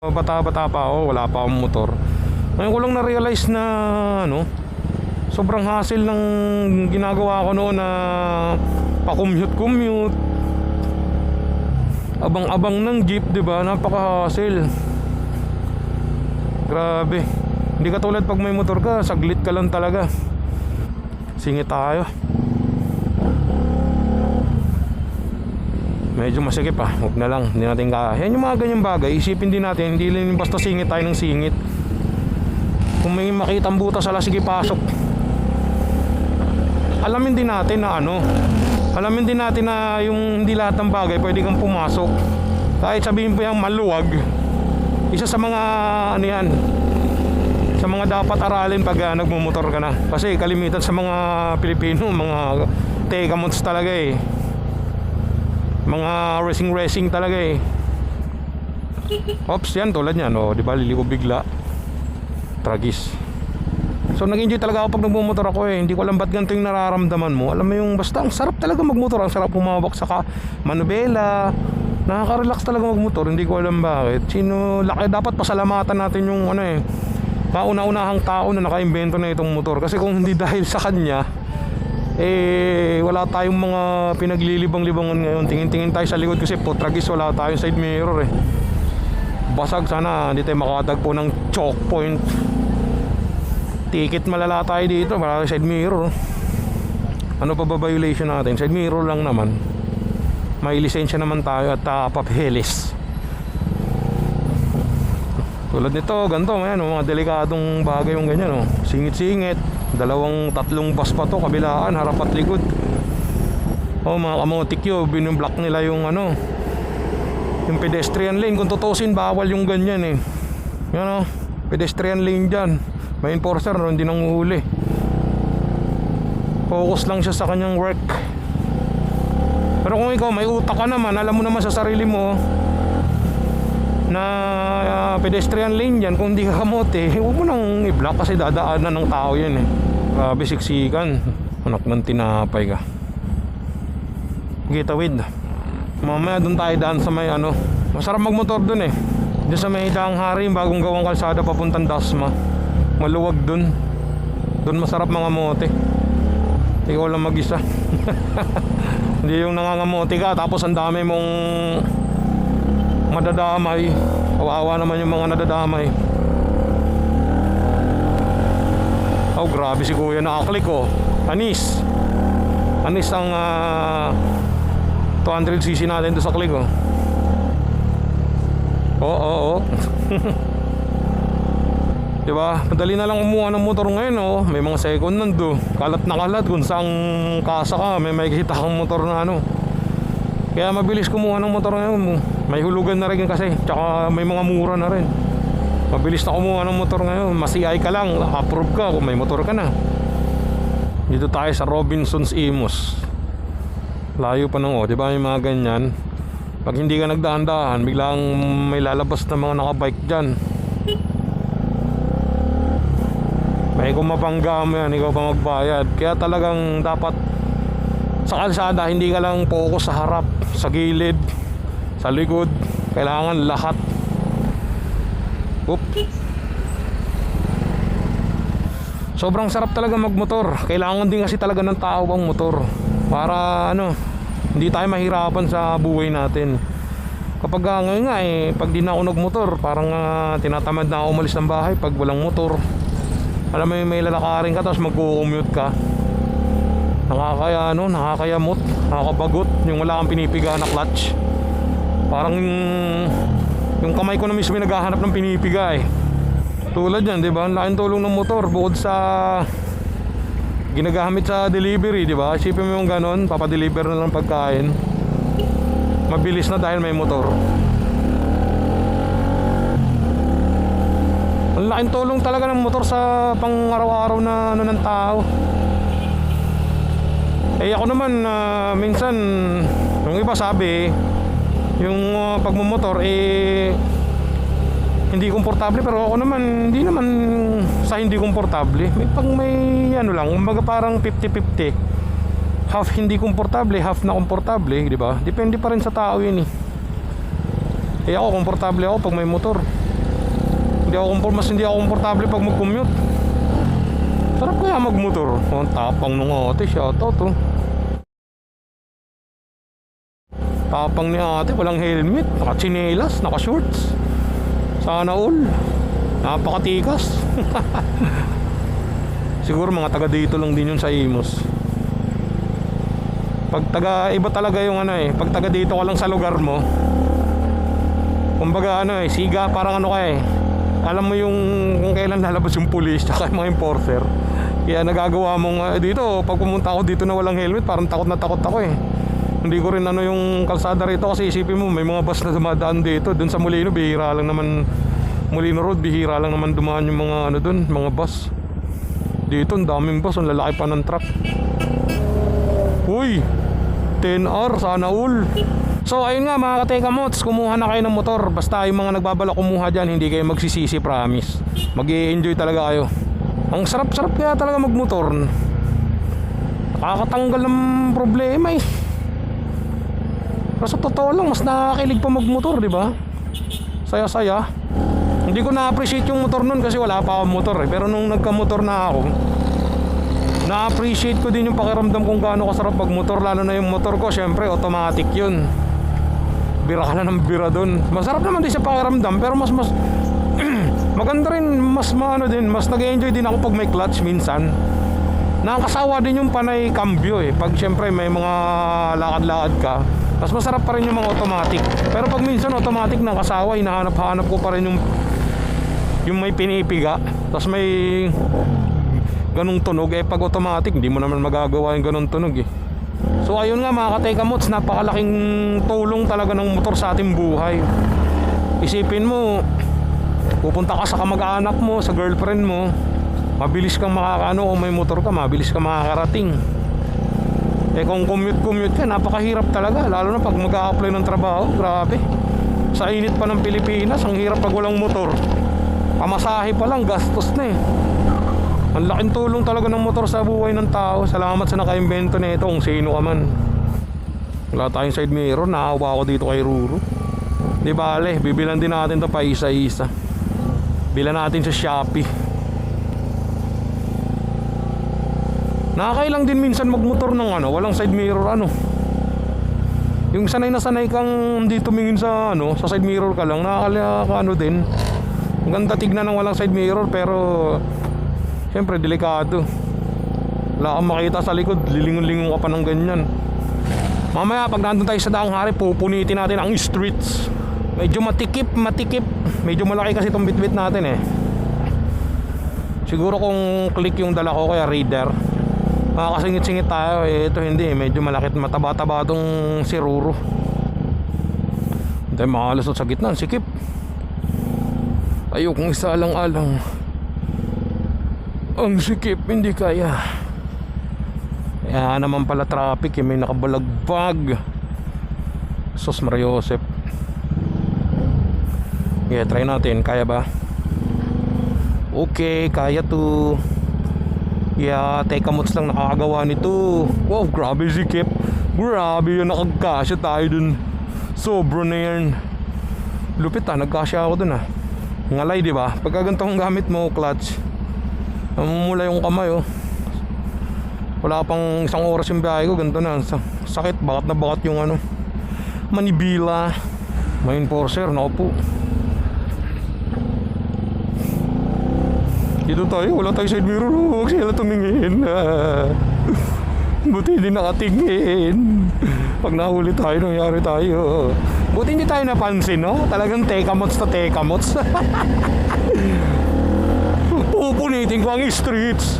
Bata-bata pa ako, wala pa akong motor. Ngayon ko lang na-realize na sobrang hassle ng ginagawa ko noon na pa-commute. Abang-abang ng jeep, diba? Napaka-hassle. Grabe. Hindi katulad pag may motor ka, saglit ka lang talaga. Singit tayo. Medyo masikip huwag na lang, hindi natin kaya. Yan yung mga ganyang bagay, isipin din natin. Hindi lang basta singit tayo ng singit. Kung may makitang butas, sige pasok. Alamin din natin na alamin din natin na yung hindi lahat ng bagay pwede kang pumasok. Kahit sabihin po yung maluwag, isa sa mga yan, sa mga dapat aralin pag nagmumotor ka na. Kasi kalimitan sa mga Pilipino, mga tegamots talaga mga racing talaga Ops, yan tulad yan diba, liliko bigla. Tragis. So nag-enjoy talaga ako pag nagmumotor ako Hindi ko alam ba't ganito yung nararamdaman mo. Alam mo yung basta ang sarap talaga magmotor. Ang sarap humawak sa manubela. Nakaka-relax talaga magmotor. Hindi ko alam bakit. Dapat pasalamatan natin yung kauna-unahang tao na naka-invento na itong motor. Kasi kung hindi dahil sa kanya, wala tayong mga pinaglilibang-libangan ngayon. Tingin-tingin tayo sa likod kasi tragis, wala tayong side mirror Basag, sana hindi tayo makatagpo ng choke point. Ticket malala tayo dito, wala side mirror. Ano pa ba violation natin? Side mirror lang naman. May lisensya naman tayo at papeles. Tulad nito, ganito, mga delikadong bagay yung ganyan Singit-singit. Tatlong bus pa to, kabilaan, harap at likod. Mga kamotik yun, binublock nila yung yung pedestrian lane. Kung tutusin, bawal yung ganyan Yan pedestrian lane dyan. May enforcer, hindi nang uhuli. Focus lang siya sa kanyang work. Pero kung ikaw may utak ka naman, alam mo naman sa sarili mo na pedestrian lane yan, kung hindi ka kamote, huwag mo nang i-block kasi dadaanan ng tao yan Grabe, siksikan. Anak ng tinapay ka. Gitawid. Mamaya doon tayo daan sa may masarap magmotor doon doon sa may Daang Hari, bagong gawang kalsada papuntang Dasma. Maluwag doon. Doon masarap mga mote. Ikaw lang mag-isa. Hindi yung nangangamote ka tapos ang dami mong madadamay. Kawawa naman yung mga nadadamay. Grabe si kuya, nakaklik Anis ang 200cc natin doon sa click Oo. Diba? Madali na lang kumuha ng motor ngayon May mga second nando. Kalat na kalat kung saan kasa ka, may makikita kang motor na Kaya mabilis kumuha ng motor ngayon. May hulugan na rin kasi. Tsaka may mga mura na rin. Mabilis na kumuha ng motor ngayon. Masi-ay ka lang, approve ka kung may motor ka na. Dito tayo sa Robinsons Imus. Layo pa diba yung mga ganyan. Pag hindi ka nagdahan-dahan, biglang may lalabas na mga nakabike dyan. May kumapangga mo yan, ikaw pa magbayad. Kaya talagang dapat sa kalsada, hindi ka lang focus sa harap, sa gilid, sa likod. Kailangan lahat. Sobrang sarap talaga magmotor. Kailangan din kasi talaga ng tao ang motor para hindi tayo mahirapan sa buhay natin. Kapag ngayon pag di na ako nagmotor, parang tinatamad na ako umalis ng bahay pag walang motor. Alam mo may lalakarin ka tapos magko-commute ka. Nakakayamot, nakakabagot yung wala kang pinipiga na clutch. Parang yung kamay ko na mismo naghahanap ng pinipiga Tulad yan, diba? Ang laking tulong ng motor bukod sa ginagamit sa delivery, diba? Isipin mo yung ganon, papadeliver na lang pagkain. Mabilis na dahil may motor. Ang laking tulong talaga ng motor sa pang araw-araw na ng tao. Ako naman, minsan yung iba sabi yung pagmumotor hindi komportable, pero ako naman hindi naman sa hindi komportable. May lang, kumbaga parang 50-50. Half hindi komportable, half na komportable, di ba? Depende pa rin sa tao yun Ako komportable ako pag may motor. Hindi ako komportable pag mag-commute. Sarap kaya magmotor. Ang tapang nung ate, shoutout oh. Tapang ni ate, walang helmet, naka-chinelas, naka-shorts. Sana all. Napakatikas. Siguro mga taga dito lang din yun sa Imus. Pag taga iba talaga yung ano eh, pag taga dito ka lang sa lugar mo, kumbaga ano eh, siga, parang ano ka eh, alam mo yung kung kailan lalabas yung pulis tsaka yung mga enforcer. Kaya nagagawa mong dito, pag pumunta ako dito na walang helmet, parang takot na takot ako eh. Hindi ko rin ano yung kalsada rito, kasi isipin mo may mga bus na dumadaan dito. Dun sa Molino, bihira lang naman, Molino Road, bihira lang naman dumaan yung mga ano dun, mga bus. Dito ang daming bus, ang lalaki pa ng truck. Uy, 10R, sana all. So ayun nga mga katekamots, kumuha na kayo ng motor. Basta yung mga nagbabalak kumuha dyan, hindi kayo magsisisi, promise. Mag-i-enjoy talaga kayo. Ang sarap-sarap kaya talaga magmotor. Nakakatanggal ng problema eh. Pero sa totoo lang, mas nakakilig pa magmotor, di ba? Saya-saya. Hindi ko na-appreciate yung motor nun kasi wala pa akong motor eh. Pero nung nagka-motor na ako, na-appreciate ko din yung pakiramdam kung gaano kasarap magmotor. Lalo na yung motor ko, syempre automatic yun. Bira ka na ng bira dun. Masarap naman din sa pakiramdam, pero mas maganda rin, mas nag-enjoy din ako pag may clutch minsan. Nakakasawa din yung panay cambio eh. Pag syempre may mga lakad-lakad ka, mas masarap pa rin yung mga automatic. Pero pag minsan automatic nakasawa, hinahanap-hanap ko pa rin yung may pinipiga, tapos may ganung tunog. Eh pag automatic, hindi mo naman magagawa yung ganung tunog eh. So ayun nga mga katekamots, napakalaking tulong talaga ng motor sa ating buhay. Isipin mo, pupunta ka sa kamag-anak mo, sa girlfriend mo, mabilis kang makakaano. Kung may motor ka, mabilis kang makakarating. Eh kung commute ka, napakahirap talaga. Lalo na pag mag-a-apply ng trabaho, grabe. Sa init pa ng Pilipinas, ang hirap pag walang motor. Pamasahe pa lang, gastos na eh. Ang laking tulong talaga ng motor sa buhay ng tao. Salamat sa naka-invento na ito, kung sino ka man. Wala tayong side mirror, naawa ako dito kay Ruru. Di bale, bibilan din natin ito pa isa-isa. Bilan natin sa Shopee. Nakakailang din minsan magmotor ng ano, walang side mirror ano. Yung sanay na sanay kang hindi tumingin sa ano, sa side mirror ka lang, nakakala ano din. Ang ganda tignan ng walang side mirror, pero siyempre delikado. Wala kang makita sa likod, lilingon-lingon ka pa ng ganyan. Mamaya pag nandun tayo sa Daang Hari, pupunitin natin ang streets. Medyo matikip. Medyo malaki kasi itong bitbit natin eh. Siguro kung click yung dala ko, kaya reader, makakasingit-singit tayo eh. Ito hindi, medyo malaki, mataba-taba itong si Ruru. Hindi tayo makalusot sa gitna, sikip. Ayokong isa alang-alang. Ang sikip, hindi kaya. Kaya naman pala traffic eh, may nakabalagbag. Sos Mariosep. Okay, try natin, kaya ba? Okay, kaya to. Yeah, tekamots lang nakakagawa nito. Wow, grabe sikip. Grabe yun, nakagkasya tayo dun. Sobra na yan. Lupit nagkasya ako dun Ngalay, di ba? Pagka ganito ang gamit mo, clutch, namumula yung kamay Wala pang isang oras yung biyahe ko, ganito na. Sakit, bakat na bakat yung ano, manibila. May enforcer, naku po. Dito tayo, wala tayo side mirror. Huwag sila tumingin. Buti hindi nakatingin. Pag nahuli tayo, nangyari tayo. Buti hindi tayo napansin, no? Talagang tekamots na tekamots. Pupunitin ko ang streets.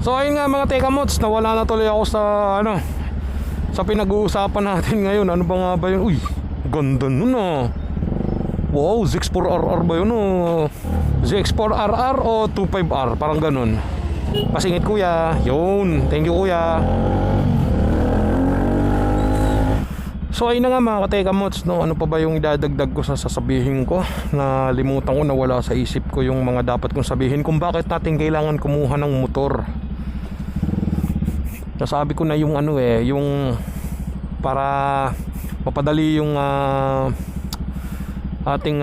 So ayun nga mga tekamots, nawala na tuloy ako sa ano, sa pinag-uusapan natin ngayon. Ano ba nga ba yun? Uy, ganda nun Wow, ZX4RR ba yun ZX4RR o 25R, parang ganun. Pasingit kuya. Yun, thank you kuya. So ayun na nga mga katekamots, no? Ano pa ba yung idadagdag ko sa sasabihin ko? Nalimutan ko, nawala sa isip ko yung mga dapat kong sabihin kung bakit natin kailangan kumuha ng motor. Nasabi ko na yung ano yung para mapadali yung ating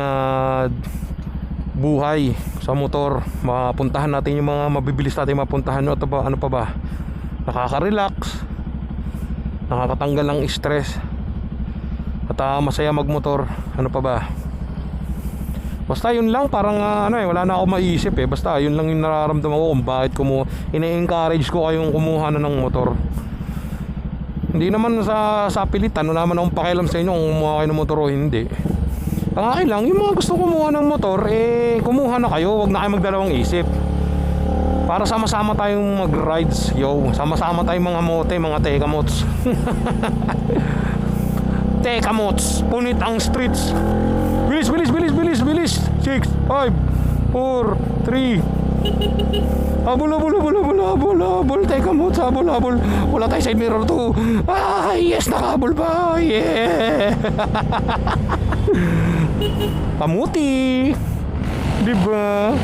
buhay sa motor. Mapuntahan natin yung mga mabibilis natin mapuntahan. Ano pa ba? Nakaka-relax, nakakatanggal ng stress, at masaya magmotor. Ano pa ba? Basta yun lang, parang wala na ako maisip eh. Basta yun lang yung nararamdaman ko kung bakit ine-encourage ko kayong kumuha na ng motor. Hindi naman sa pilitan, wala naman akong pakialam sa inyo kung kumuha kayo ng motor o hindi. Ang akin lang, yung mga gusto kumuha ng motor, kumuha na kayo, wag na kayo magdalawang isip. Para sama-sama tayong mag-rides, yo. Sama-sama tayong mga mote, mga tekamots. Tekamots, punit ang streets. Bilis, bilis, bilis, bilis, bilis. 6, 5, 4, 3. Habol, habol, habol, habol, habol, habol. Tekamots, habol, habol. Wala tayo side mirror to. Yes, nakahabol pa. Yeah. Pamuti, diba?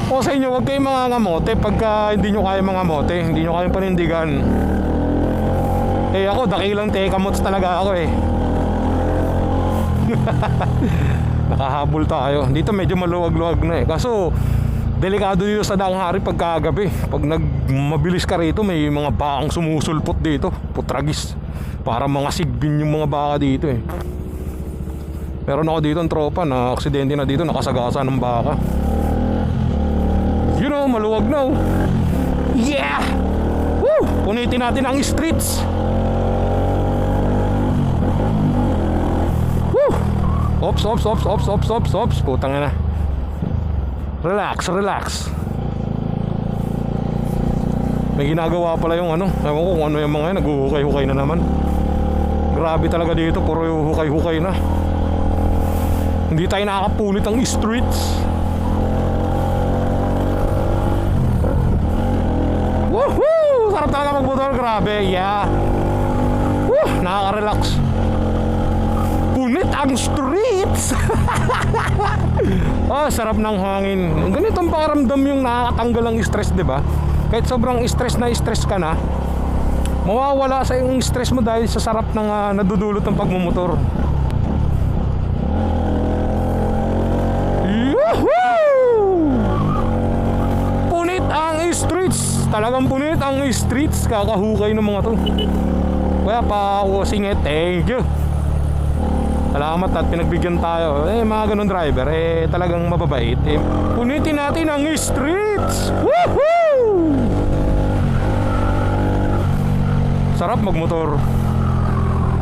O sa inyo, huwag kayong mga ngamote pagka hindi nyo kaya mga mote, hindi nyo kaya panindigan. Ako, dakilang tekamots talaga ako eh. Nakahabol tayo. Dito medyo maluwag-luwag na eh. Kaso, delikado dito sa Danghari pagkagabi. Pag mabilis ka rito, may mga bakang sumusulpot dito. Putragis. Para mga sigbin yung mga baka dito eh. Meron ako dito ang tropa na aksidente na dito, nakasagasa ng baka. You know, maluwag na. Yeah! Woo! Punitin natin ang streets. Woo! Ops, ops, ops, ops, ops, ops, ops. Putang na. Relax, relax. May ginagawa pala yung ewan ko kung ano yung mga yan, naghuhukay-hukay na naman. Grabe talaga dito, puro hukay-hukay na. Hindi tayo nakakapunit ang streets. Woohoo! Sarap talaga magmotor, grabe, yeah. Woo! Nakaka-relax. Punit ang streets. Sarap ng hangin. Ganitong pakiramdam yung nakakatanggal ng stress, diba? Kahit sobrang stress ka na, mawawala sa yung stress mo dahil sa sarap ng nadudulot ng pagmumotor. Punit ang streets. Talagang punit ang streets. Kakahukay ng mga to. Kaya pa ako singit. Thank you. Salamat at pinagbigyan tayo. Mga ganun driver talagang mababait. Punitin natin ang streets. Woohoo! Sarap magmotor.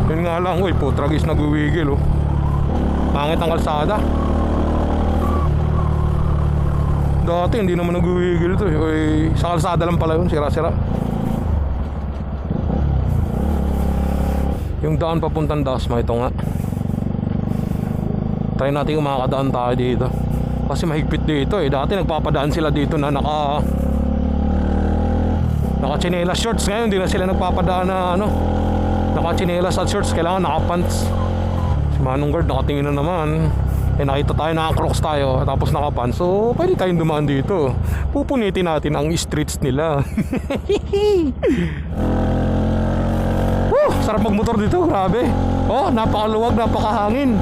Yun nga lang. Uy, putragis nagwiwigil. Pangit ang kalsada. Dati hindi naman nagwiwigil to eh. Sa kalsada lang pala yun, sira-sira. Yung daan papuntang Dasma, ito nga. Try natin kung makakadaan tayo dito. Kasi mahigpit dito eh. Dati nagpapadaan sila dito na naka-chinelas shorts. Ngayon hindi na sila nagpapadaan na naka-chinelas at shorts. Kailangan naka-pants. Si Manong Guard nakatingin na naman. Nakita tayo, naka-crocs tayo, tapos naka-pants. So pwede tayong dumaan dito. Pupunitin natin ang streets nila. Sarap magmotor dito, grabe. Napakaluwag, napakahangin.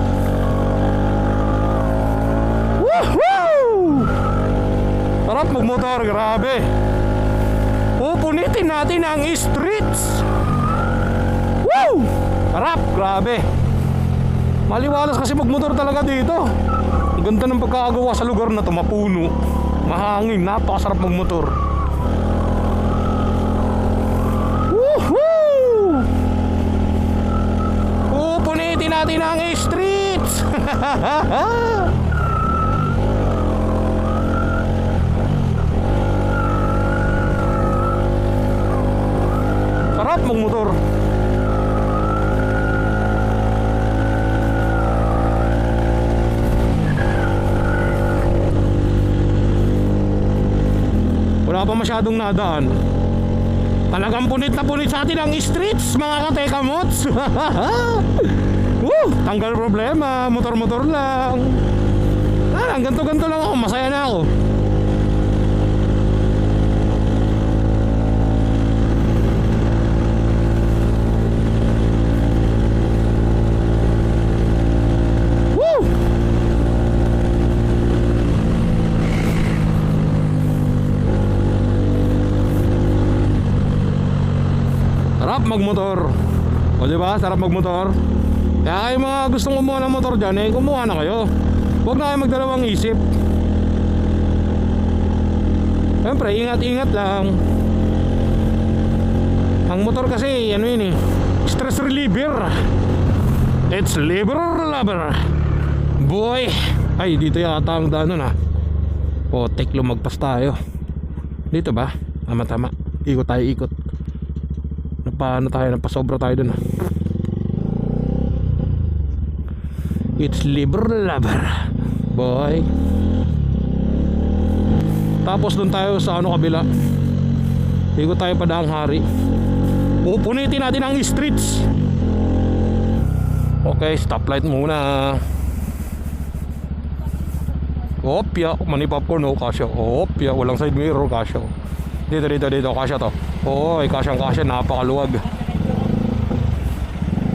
Woohoo! Sarap magmotor, grabe. Pupunitin natin ang streets. Woo! Sarap, grabe. Maliwalas kasi magmotor talaga dito. Ang ganda ng pagkakagawa sa lugar na to, mapuno, mahangin, napakasarap magmotor. Woohoo! Pupunitin natin ang streets. Sarap magmotor. Wala pa masyadong nadaan. Talagang punit na punit sa atin ang streets, mga katekamots. Tanggal problema, motor-motor lang. Ang ganto-ganto lang ako, masaya na ako. Sarap magmotor. O diba? Sarap magmotor. Kaya kayo mga gustong kumuha ng motor dyan, eh kumuha na kayo. Huwag na kayo magdalawang isip. Siyempre, ingat-ingat lang. Ang motor kasi, ano yun eh, stress reliever. It's liver lover. Boy. Ay, dito yata ang daan nun, ha. Potek, lumagpas tayo. Dito ba? Tama. Ikot tayo, ikot. Napasobra tayo dun, ha. It's liver lover. Boy. Tapos dun tayo sa ano kabila. Ikot tayo pa daang hari. Pupunitin natin ang streets. Okay, stoplight muna. Opya, mani popcorn, oh, kasya. Opya, walang side mirror, kasya. Dito, kasya to. Oo, kasyang-kasya, napakaluwag.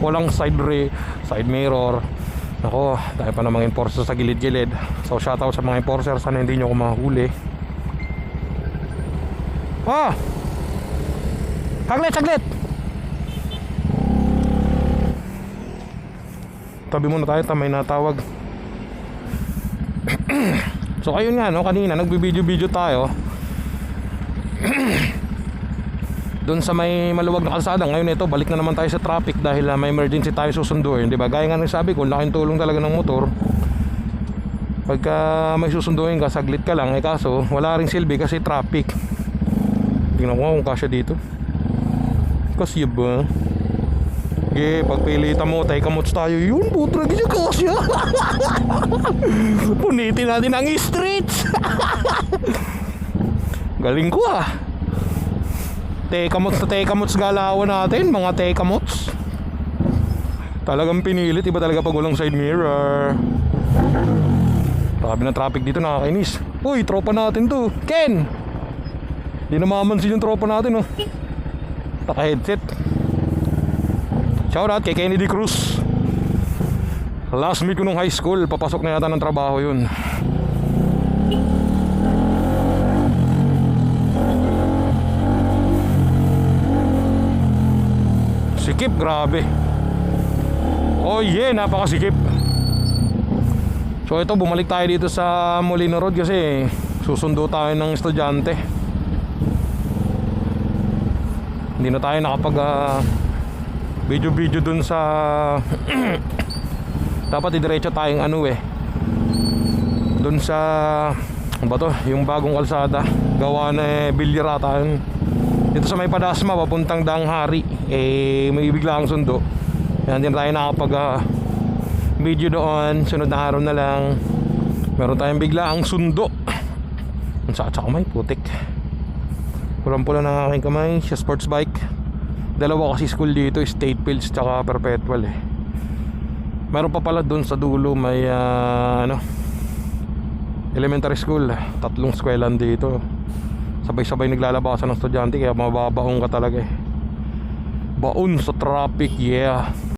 Walang side mirror. Ako, tayo pa namang enforcer sa gilid-gilid. So, shoutout sa mga enforcer, sana hindi nyo ako mahuli. Ah! Saglit! Tabi muna tayo, may natawag. So ayun nga, no, kanina nagbibideo tayo doon sa may maluwag na kalsada. Ngayon ito, balik na naman tayo sa traffic dahil may emergency tayo susunduin, di ba? Gaya nga ng sabi ko, laking tulong talaga ng motor. Pagka may susunduin ka, saglit ka lang. Kaso wala ring silbi kasi traffic. Tingnan ko kung kasya dito. Kasi ba? Pagpilitan mo, tayo kamots tayo. Yun, putra, ganyan kasya. Punitin natin ang streets. Galing ko, ah. Tekamots galawan natin, mga tekamots. Talagang pinilit, iba talaga pag walang side mirror. Grabe na traffic dito, nakakainis. Uy, tropa natin to, Ken. Di na mamansin yung tropa natin, oh. Naka-headset. Shoutout kay Kennedy Cruz. Last meet ko nung high school, papasok na yata ng trabaho yun. Sikip, grabe. Oh yeah, napakasikip. So ito, bumalik tayo dito sa Molino Road kasi susundo tayo ng estudyante. Hindi na tayo nakapag video dun sa dapat idiretso tayong ano dun sa ano ba to, yung bagong kalsada gawa na Bilyarata yun. Dito sa may Padasma papuntang Danghari may bigla ang sundo. Yan, din tayo nakapag video doon. Sunod na araw na lang meron tayong bigla ang sundo. Sa kamay, putik. Pulang-pula ng aking kamay sa sports bike. Dalawa kasi school dito, State Fields tsaka Perpetual Meron pa pala doon sa dulo may elementary school. 3 skwelan dito. Sabay-sabay naglalabasan ng estudyante kaya mababaong ka talaga Baon sa traffic, yeah.